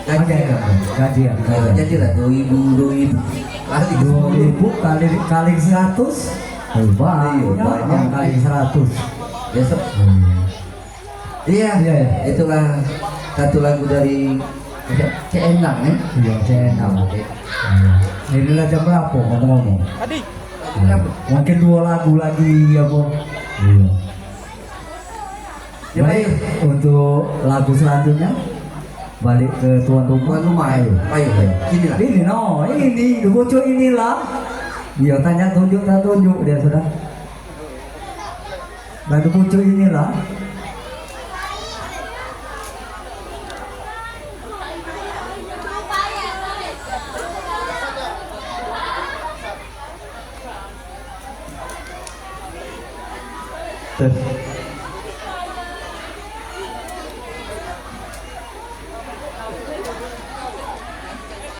Gaji ya. Gaji ya. Jadi lah 2000 kali 2000 kali 100. Banyak kali 100. besok. Iya, Iya. itulah satu lagu dari Cenang ya. Iya, channel. Inilah jam berapa ngomong-ngomong? Tadi. Mungkin 2 lagu lagi ya, Bu. Iya. Ya, Baik, untuk lagu selanjutnya balik ke tuan rumah. Tuan rumah, ayo. Ayo. Ini lah. Ini no, ini bocor inilah. Iya, tanya tunjuk tak tunjuk dia sudah. Lagu bocor inilah. Tes.